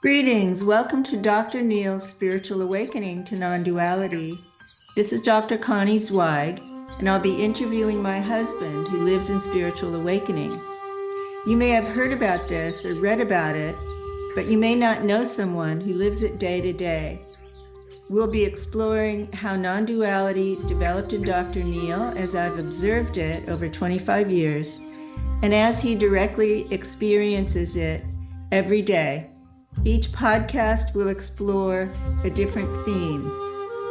Greetings. Welcome to Dr. Neil's Spiritual Awakening to Non-Duality. This is Dr. Connie Zweig, and I'll be interviewing my husband who lives in spiritual awakening. You may have heard about this or read about it, but you may not know someone who lives it day to day. We'll be exploring how non-duality developed in Dr. Neil as I've observed it over 25 years, and as he directly experiences it every day. Each podcast will explore a different theme.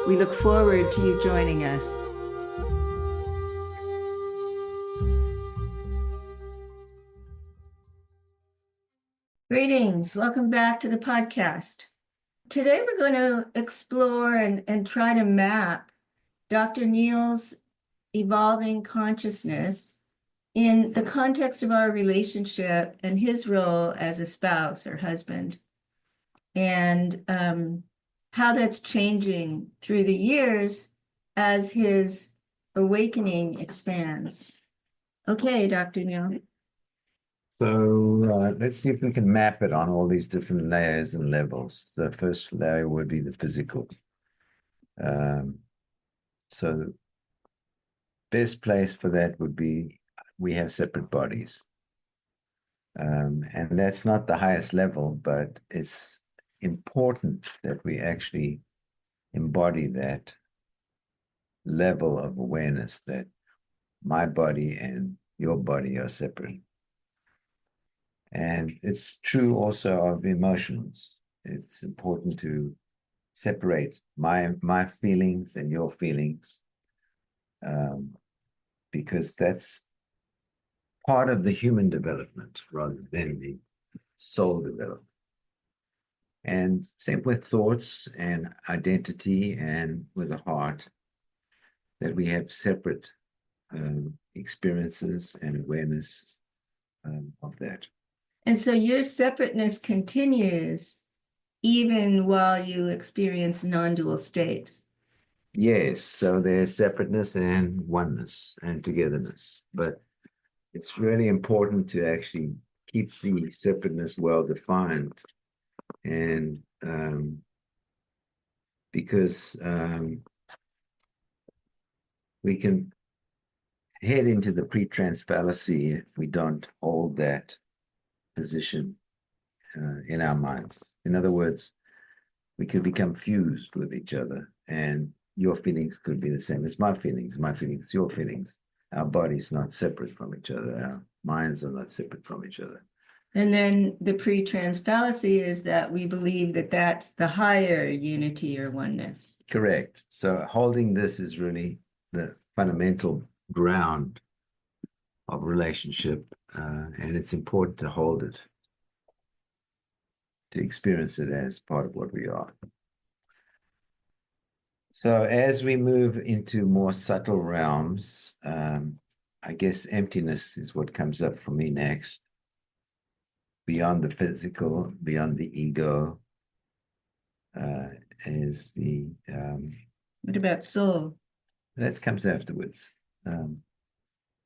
We look forward to you joining us. Greetings. Welcome back to the podcast. Today we're going to explore and try to map Dr. Neil's evolving consciousness in the context of our relationship and his role as a spouse or husband, and how that's changing through the years as his awakening expands. Okay, Dr. Neil. So let's see if we can map it on all these different layers and levels. The first layer would be the physical. So best place for that would be we have separate bodies. And that's not the highest level, but it's important that we actually embody that level of awareness that my body and your body are separate. And it's true also of emotions. It's important to separate my feelings and your feelings, because that's part of the human development rather than the soul development. And same with thoughts and identity and with the heart, that we have separate experiences and awareness of that. And so your separateness continues even while you experience non-dual states. Yes, so there's separateness and oneness and togetherness, but it's really important to actually keep the separateness well defined, and because we can head into the pre-trance fallacy if we don't hold that position in our minds. In other words, we could become fused with each other, and your feelings could be the same as my feelings your feelings. Our bodies not separate from each other. Our minds are not separate from each other. And then the pre-trans fallacy is that we believe that that's the higher unity or oneness. Correct. So holding this is really the fundamental ground of relationship, and it's important to hold it, to experience it as part of what we are. So as we move into more subtle realms, I guess emptiness is what comes up for me next. Beyond the physical, beyond the ego, is the... What about soul? That comes afterwards. The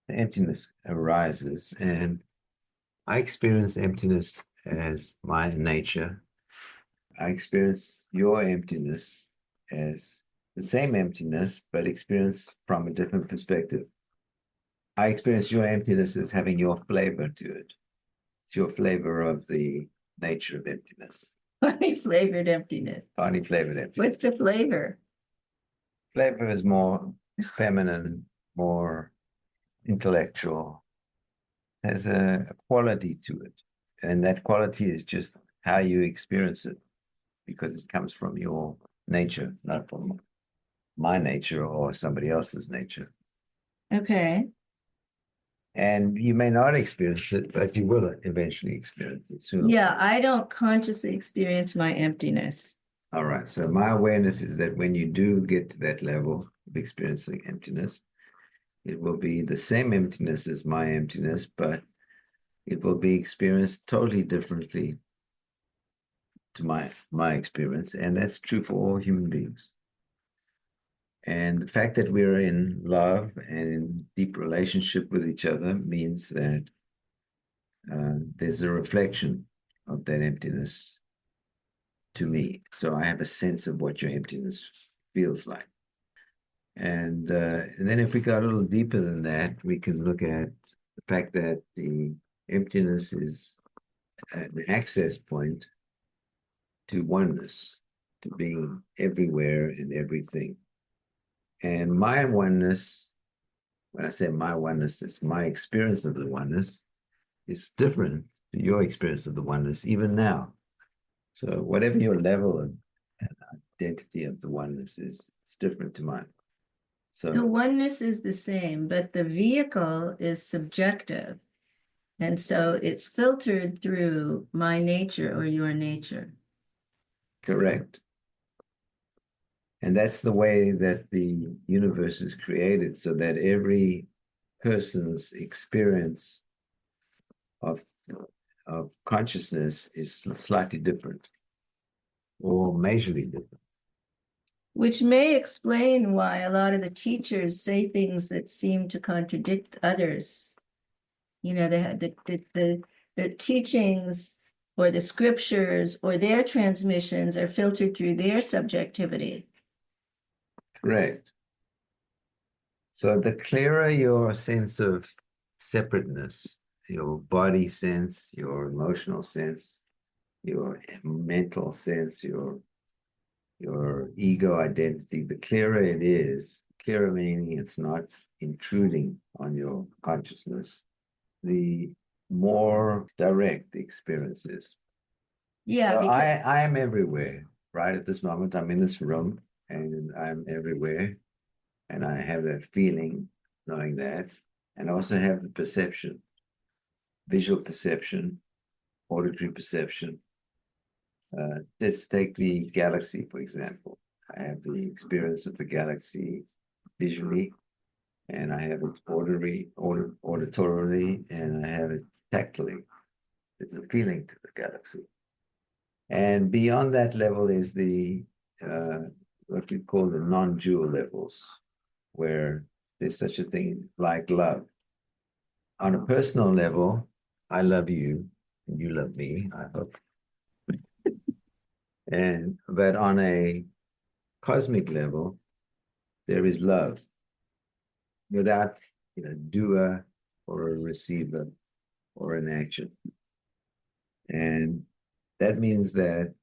emptiness arises, and I experience emptiness as my nature. I experience your emptiness as the same emptiness, but experienced from a different perspective. I experience your emptiness as having your flavor to it. It's your flavor of the nature of emptiness. Honey flavored emptiness. Honey flavored emptiness. What's the flavor? Flavor is more feminine, more intellectual, has a quality to it. And that quality is just how you experience it, because it comes from your nature, not from my nature or somebody else's nature. Okay. And you may not experience it, but you will eventually experience it soon. Yeah, I don't consciously experience my emptiness. All right. So my awareness is that when you do get to that level of experiencing emptiness, it will be the same emptiness as my emptiness, but it will be experienced totally differently to my experience. And that's true for all human beings. And the fact that we're in love and in deep relationship with each other means that there's a reflection of that emptiness to me. So I have a sense of what your emptiness feels like. And then if we go a little deeper than that, we can look at the fact that the emptiness is an access point to oneness, to being everywhere and everything. And my oneness, when I say my oneness, it's my experience of the oneness, is different to your experience of the oneness, even now. So whatever your level of identity of the oneness is, it's different to mine. The So oneness is the same, but the vehicle is subjective. And so it's filtered through my nature or your nature. correct. And that's the way that the universe is created, so that every person's experience of consciousness is slightly different or majorly different. Which may explain why a lot of the teachers say things that seem to contradict others. You know, they had the teachings or the scriptures or their transmissions are filtered through their subjectivity. Correct. So the clearer your sense of separateness, your body sense, your emotional sense, your mental sense, your ego identity, the clearer it is, clearer meaning it's not intruding on your consciousness, the more direct the experience is. Yeah, So because I am everywhere. Right at this moment, I'm in this room and I'm everywhere. And I have that feeling, knowing that. And I also have the perception, visual perception, auditory perception. Let's take the galaxy, for example. I have the experience of the galaxy visually, and I have it auditorily, and I have it tactily. There's a feeling to the galaxy. And beyond that level is the what we call the non-dual levels, where there's such a thing like love. On a personal level, I love you, and you love me, I hope. And but on a cosmic level, there is love without doer or a receiver or an action. And that means that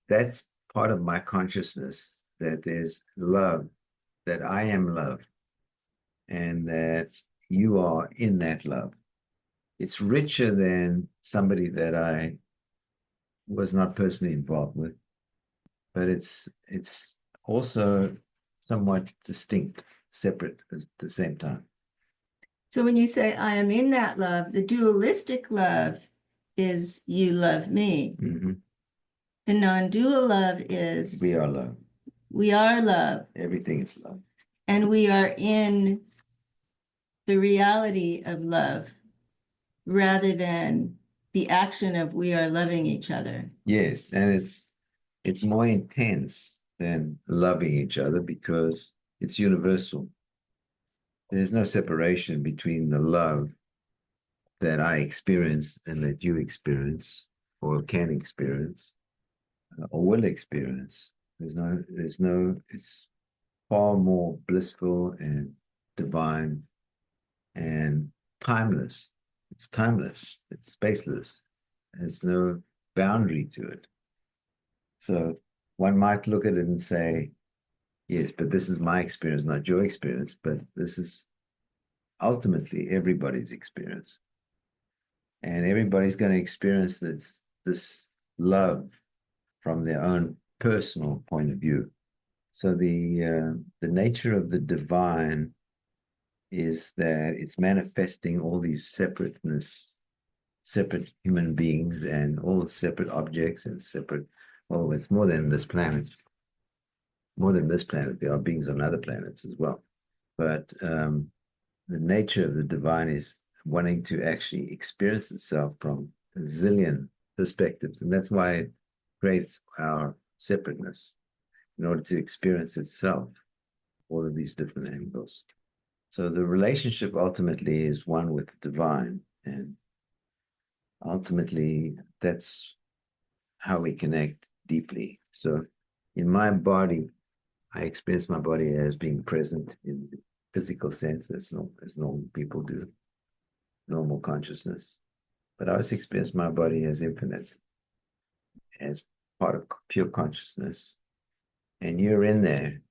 that's part of my consciousness, that there's love, that I am love, and that you are in that love. It's richer than somebody that I was not personally involved with, but it's also somewhat distinct, separate at the same time. so when you say I am in that love, the dualistic love is you love me. Mm-hmm. The non-dual love is We are love. we are love. Everything is love. And we are in the reality of love rather than the action of we are loving each other. Yes, and it's more intense than loving each other because it's universal. There's no separation between the love that I experience and that you experience or can experience or will experience. It's far more blissful and divine and timeless. It's timeless. It's spaceless. There's no boundary to it. So one might look at it and say, yes, but this is my experience, not your experience, but this is ultimately everybody's experience. And everybody's going to experience this love from their own personal point of view. So the nature of the divine is that it's manifesting all these separateness, separate human beings and all separate objects and separate, well, it's more than this planet. More than this planet, there are beings on other planets as well. But the nature of the divine is wanting to actually experience itself from a zillion perspectives. And that's why it creates our separateness in order to experience itself, all of these different angles. So the relationship ultimately is one with the divine. And ultimately, that's how we connect deeply. So in my body, I experience my body as being present in the physical sense, as normal people do, normal consciousness. But I also experience my body as infinite, as part of pure consciousness. And you're in there.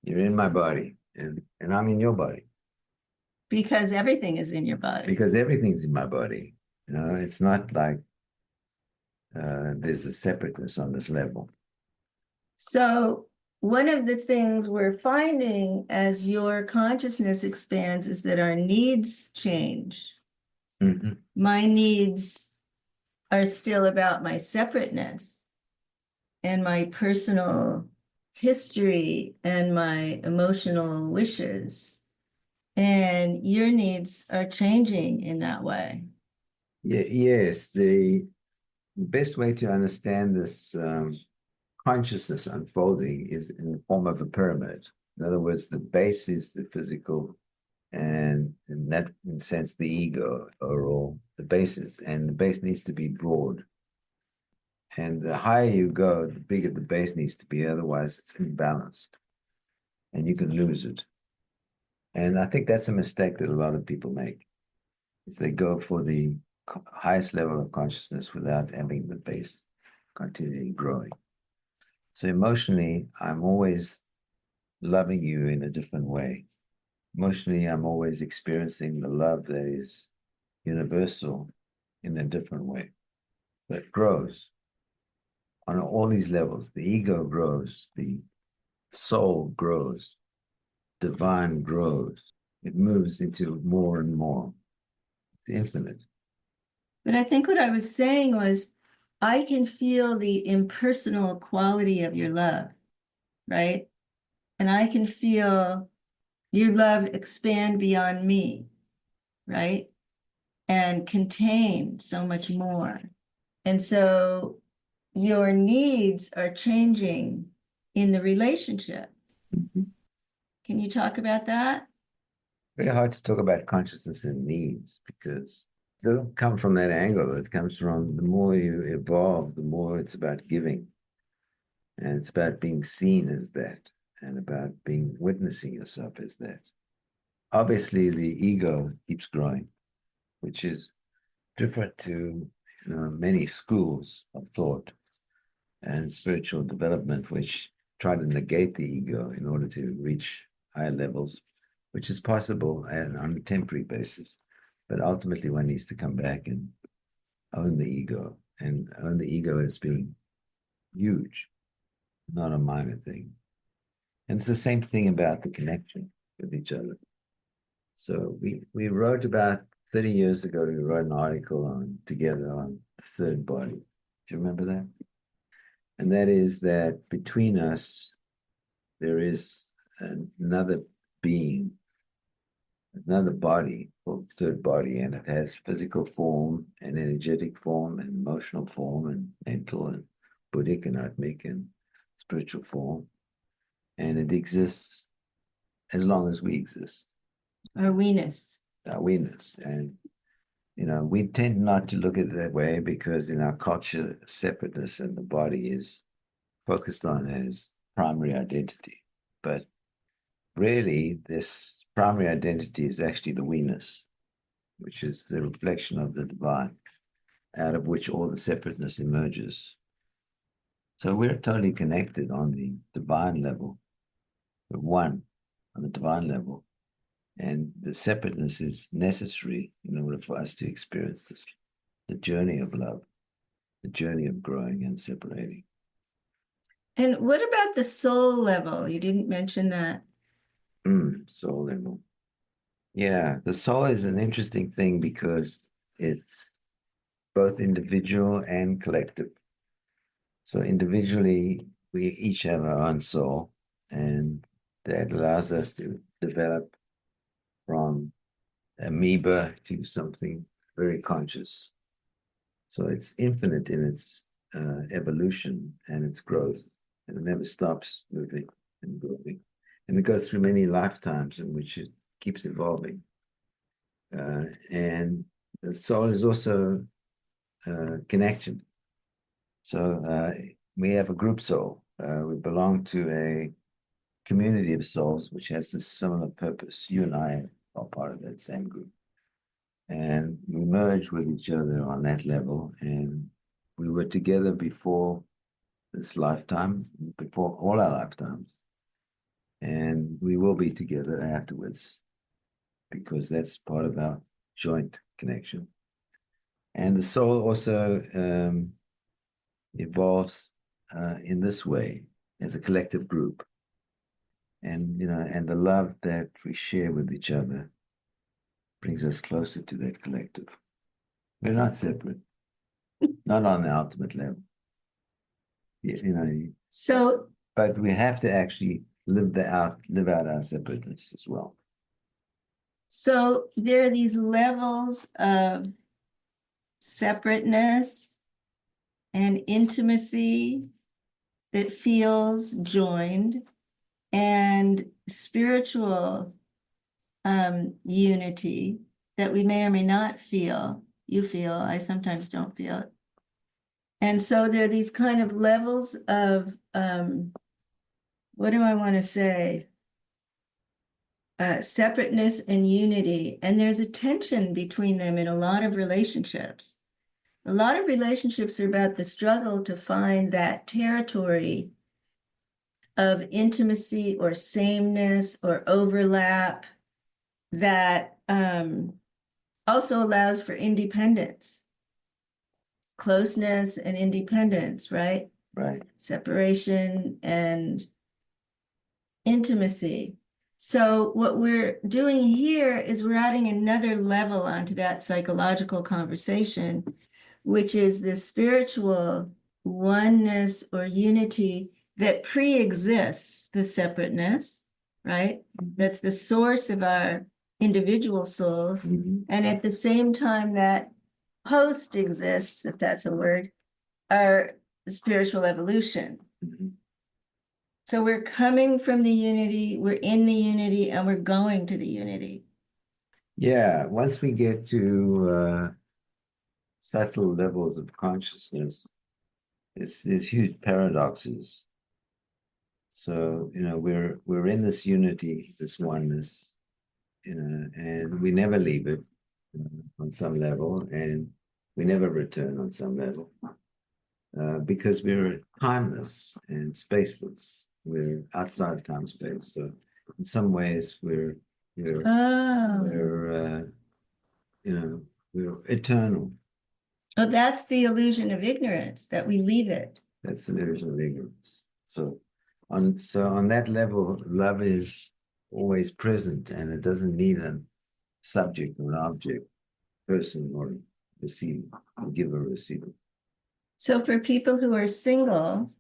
You're in my body, and I'm in your body. Because everything is in your body. Because everything's in my body. It's not like there's a separateness on this level. So one of the things we're finding as your consciousness expands is that our needs change. Mm-hmm. My needs are still about my separateness and my personal history and my emotional wishes. And your needs are changing in that way. Yes, the best way to understand this consciousness unfolding is in the form of a pyramid. In other words, the base is the physical, and in that sense, the ego, or the basis, and the base needs to be broad. And the higher you go, the bigger the base needs to be, otherwise it's imbalanced and you can lose it. And I think that's a mistake that a lot of people make, is they go for the highest level of consciousness without having the base continually growing. So emotionally, I'm always loving you in a different way. Emotionally, I'm always experiencing the love that is universal in a different way, that grows on all these levels. The ego grows, the soul grows, divine grows. It moves into more and more. It's infinite. But I think what I was saying was, I can feel the impersonal quality of your love, right? And I can feel your love expand beyond me, right? And contain so much more. And so your needs are changing in the relationship. Mm-hmm. Can you talk about that? Very hard to talk about consciousness and needs because it doesn't come from that angle. It comes from the more you evolve, the more it's about giving. And it's about being seen as that and about being witnessing yourself as that. Obviously, the ego keeps growing, which is different to many schools of thought and spiritual development, which try to negate the ego in order to reach higher levels, which is possible on a temporary basis. But ultimately, one needs to come back and own the ego and own the ego as being huge, not a minor thing. And it's the same thing about the connection with each other. So we wrote about 30 years ago, we wrote an article together on the third body. Do you remember that? And that is that between us, there is another being, another body called third body, and it has physical form and energetic form and emotional form and mental and Buddhic and atmic and spiritual form. And it exists as long as we exist. Our we-ness. Our we-ness. And we tend not to look at it that way because in our culture, separateness and the body is focused on as primary identity. But really, this primary identity is actually the we-ness, which is the reflection of the divine, out of which all the separateness emerges. So we're totally connected on the divine level. We're one on the divine level. And the separateness is necessary in order for us to experience this, the journey of love, the journey of growing and separating. And what about the soul level? You didn't mention that. Soul level. Yeah, the soul is an interesting thing because it's both individual and collective. So individually, we each have our own soul, and that allows us to develop from amoeba to something very conscious. So it's infinite in its evolution and its growth, and it never stops moving and growing. And it goes through many lifetimes in which it keeps evolving. And the soul is also connection. So we have a group soul. We belong to a community of souls which has this similar purpose. You and I are part of that same group. And we merge with each other on that level. And we were together before this lifetime, before all our lifetimes. And we will be together afterwards because that's part of our joint connection. And the soul also evolves in this way as a collective group. And, and the love that we share with each other brings us closer to that collective. We're not separate, not on the ultimate level. So, but we have to actually live out our separateness as well. So there are these levels of separateness and intimacy that feels joined, and spiritual unity that we may or may not feel. You feel, I sometimes don't feel it. And so there are these kind of levels of, what do I want to say? Separateness and unity. And there's a tension between them in a lot of relationships. A lot of relationships are about the struggle to find that territory of intimacy or sameness or overlap that also allows for independence, closeness and independence, right? Right. Separation and intimacy. So what we're doing here is we're adding another level onto that psychological conversation, which is the spiritual oneness or unity that pre-exists the separateness, right? That's the source of our individual souls. Mm-hmm. And at the same time that post exists, if that's a word, our spiritual evolution. Mm-hmm. So we're coming from the unity, we're in the unity, and we're going to the unity. Yeah, once we get to subtle levels of consciousness, there's huge paradoxes. So, we're in this unity, this oneness, and we never leave it on some level, and we never return on some level. Because we're timeless and spaceless. We're outside time space. So in some ways we're eternal. Oh, that's the illusion of ignorance, that we leave it. That's the illusion of ignorance. So on that level, love is always present, and it doesn't need a subject or an object, person or receiver, giver, receiver. So for people who are single,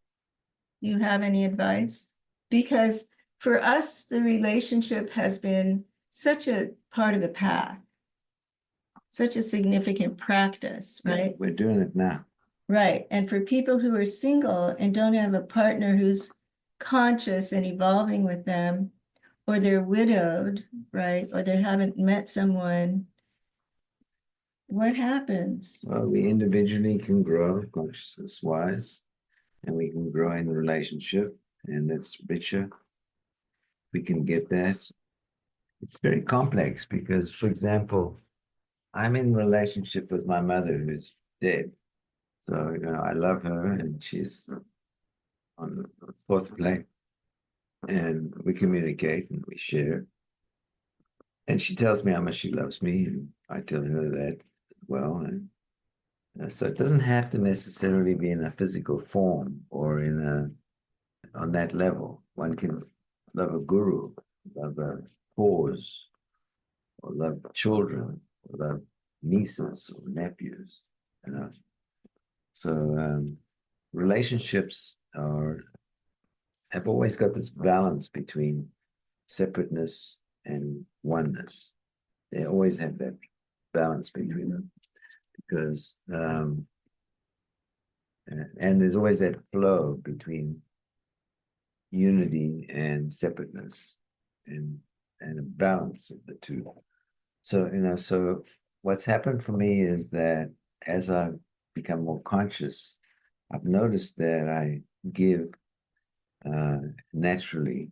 you have any advice? Because for us, the relationship has been such a part of the path, such a significant practice, right? Yeah, we're doing it now. Right. And for people who are single and don't have a partner who's conscious and evolving with them, or they're widowed, right? Or they haven't met someone, what happens? Well, we individually can grow consciousness-wise, and we can grow in the relationship, and that's richer. We can get that. It's very complex because, for example, I'm in relationship with my mother who's dead. So, I love her, and she's on the fourth plane, and we communicate and we share. And she tells me how much she loves me, and I tell her that as well. And so it doesn't have to necessarily be in a physical form or on that level. One can love a guru, love a cause, or love children, or love nieces or nephews. So relationships have always got this balance between separateness and oneness. They always have that balance between them because and there's always that flow between unity and separateness and a balance of the two. So what's happened for me is that as I've become more conscious I've noticed that I give naturally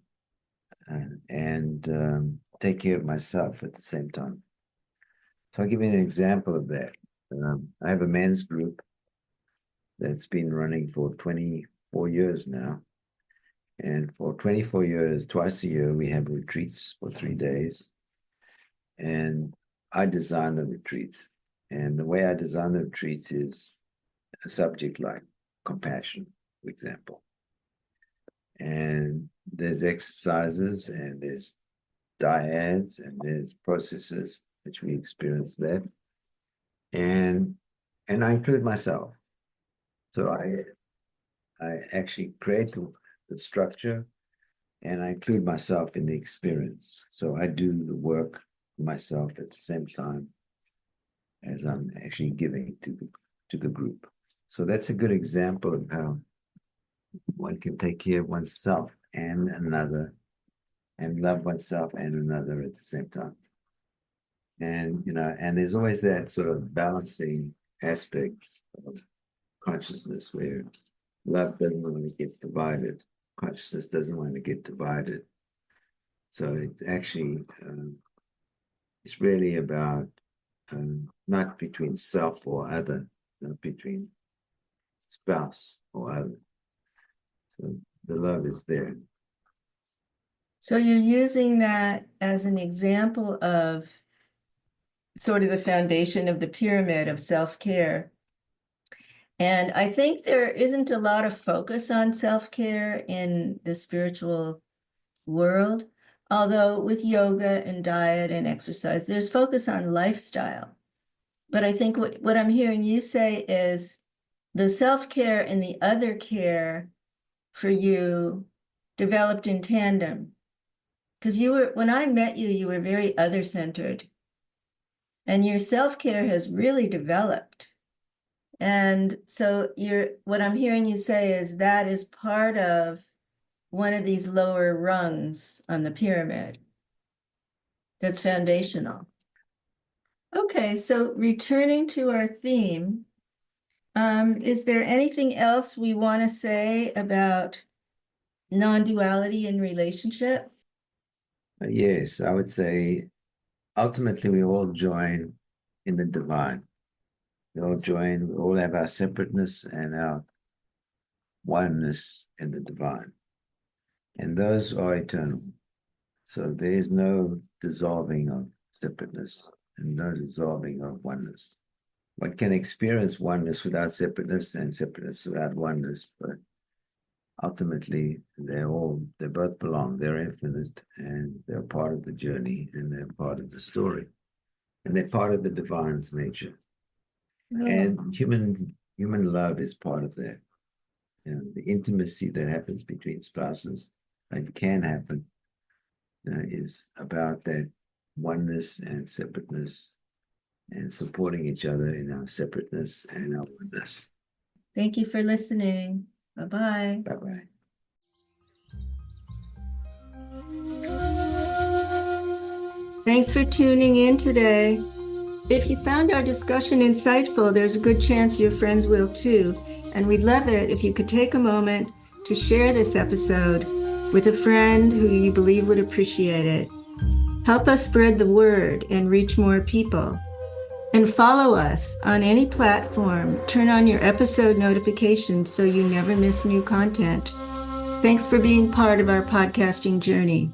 and take care of myself at the same time. So I'll give you an example of that. I have a men's group that's been running for 24 years now. And for 24 years, twice a year, we have retreats for 3 days. And I design the retreats. And the way I design the retreats is a subject like compassion, for example. And there's exercises and there's dyads and there's processes which we experience there. And I include myself. So I actually create the structure and I include myself in the experience. So I do the work myself at the same time as I'm actually giving to the group. So that's a good example of how one can take care of oneself and another and love oneself and another at the same time. And, and there's always that sort of balancing aspect of consciousness where love doesn't want to get divided. Consciousness doesn't want to get divided. So it's actually, it's really about not between self or other, not between spouse or other. So the love is there. So you're using that as an example of sort of the foundation of the pyramid of self-care. And I think there isn't a lot of focus on self-care in the spiritual world, although with yoga and diet and exercise, there's focus on lifestyle. But I think what I'm hearing you say is the self-care and the other care for you developed in tandem. Because when I met you, you were very other-centered. And your self-care has really developed. And so what I'm hearing you say is that is part of one of these lower rungs on the pyramid. That's foundational. Okay, so returning to our theme, is there anything else we want to say about non-duality in relationship? Yes, I would say ultimately we all join in the divine. We all have our separateness and our oneness in the divine. And those are eternal. So there is no dissolving of separateness and no dissolving of oneness. One can experience oneness without separateness and separateness without oneness, but ultimately they both belong. They're infinite and they're part of the journey and they're part of the story. And they're part of the divine's nature. And human love is part of that. The intimacy that happens between spouses, and can happen, is about that oneness and separateness and supporting each other in our separateness and our oneness. Thank you for listening. Bye-bye. Bye-bye. Thanks for tuning in today. If you found our discussion insightful, there's a good chance your friends will too. And we'd love it if you could take a moment to share this episode with a friend who you believe would appreciate it. Help us spread the word and reach more people. And follow us on any platform. Turn on your episode notifications so you never miss new content. Thanks for being part of our podcasting journey.